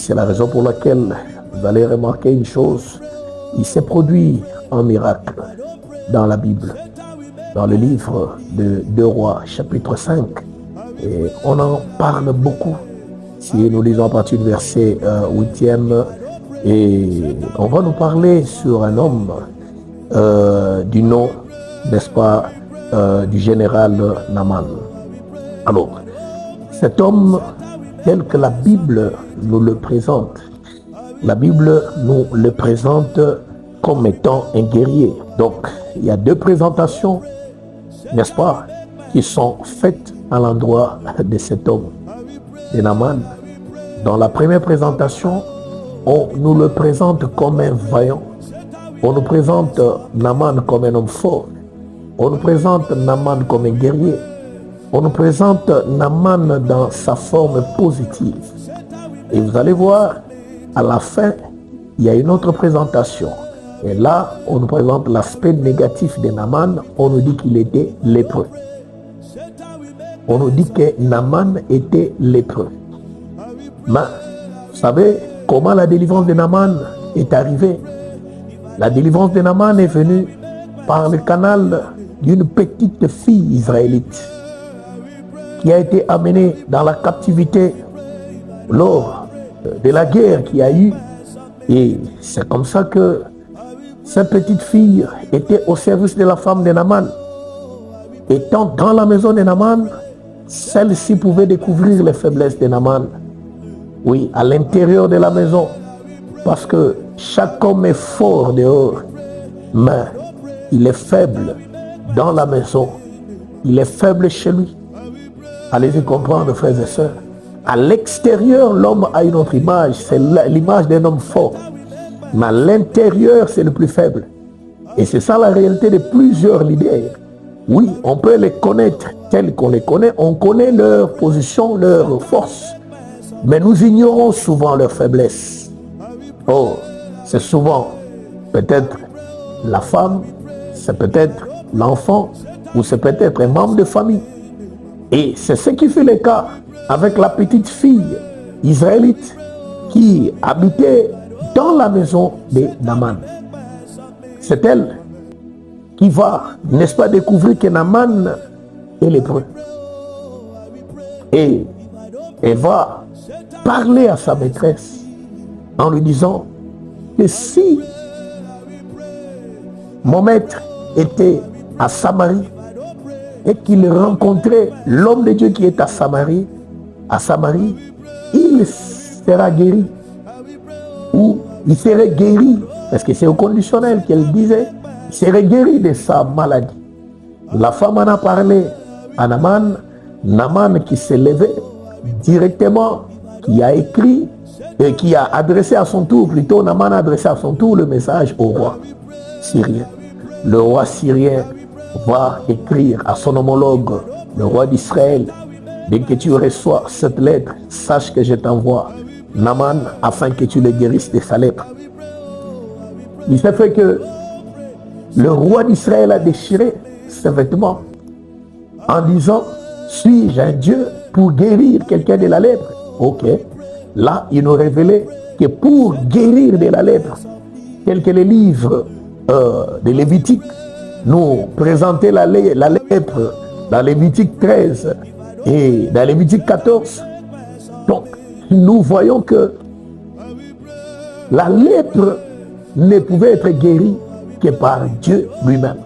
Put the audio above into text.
C'est la raison pour laquelle vous allez remarquer une chose. Il s'est produit un miracle dans la Bible, dans le livre de 2 Rois, chapitre 5. Et on en parle beaucoup. Si nous lisons à partir du verset 8e, et on va nous parler sur un homme du nom, n'est-ce pas, du général Naaman. Alors, cet homme, tel que la Bible nous le présente, la Bible nous le présente comme étant un guerrier. Donc, il y a 2 présentations, n'est-ce pas, qui sont faites à l'endroit de cet homme, de Naaman. Dans la première présentation, on nous le présente comme un vaillant. On nous présente Naaman comme un homme fort. On nous présente Naaman comme un guerrier. On nous présente Naaman dans sa forme positive. Et vous allez voir, à la fin, il y a une autre présentation. Et là, on nous présente l'aspect négatif de Naaman. On nous dit qu'il était lépreux. On nous dit que Naaman était lépreux. Mais, vous savez comment la délivrance de Naaman est arrivée? La délivrance de Naaman est venue par le canal d'une petite fille israélite qui a été amenée dans la captivité lors de la guerre qu'il y a eu. Et c'est comme ça que cette petite fille était au service de la femme de Naaman. Étant dans la maison de Naaman, celle-ci pouvait découvrir les faiblesses de Naaman. Oui, à l'intérieur de la maison. Parce que chaque homme est fort dehors, mais il est faible dans la maison. Il est faible chez lui. Allez-y comprendre, frères et sœurs. À l'extérieur, l'homme a une autre image. C'est l'image d'un homme fort. Mais à l'intérieur, c'est le plus faible. Et c'est ça la réalité de plusieurs leaders. Oui, on peut les connaître tels qu'on les connaît. On connaît leur position, leur force. Mais nous ignorons souvent leurs faiblesses. Oh, c'est souvent peut-être la femme, c'est peut-être l'enfant, ou c'est peut-être un membre de famille. Et c'est ce qui fait le cas avec la petite fille israélite qui habitait dans la maison de Naaman. C'est elle qui va, n'est-ce pas, découvrir que Naaman est lépreux. Et elle va parler à sa maîtresse en lui disant que si mon maître était à Samarie et qu'il rencontrait l'homme de Dieu qui est à Samarie, il sera guéri. Ou il serait guéri, parce que c'est au conditionnel qu'elle disait, il serait guéri de sa maladie. La femme en a parlé à Naaman, Naaman qui s'est levé directement, qui a écrit et qui a adressé à son tour, plutôt Naaman a adressé à son tour le message au roi syrien. Le roi syrien va écrire à son homologue, le roi d'Israël, dès que tu reçois cette lettre, sache que je t'envoie Naaman afin que tu le guérisses de sa lèpre. Il s'est fait que le roi d'Israël a déchiré ses vêtements en disant, suis-je un Dieu pour guérir quelqu'un de la lèpre? Ok. Là, il nous révélait que pour guérir de la lèpre, tel que les livres de Lévitique nous présentaient la lèpre dans Lévitique 13 et dans Lévitique 14. Donc, nous voyons que la lèpre ne pouvait être guérie que par Dieu lui-même.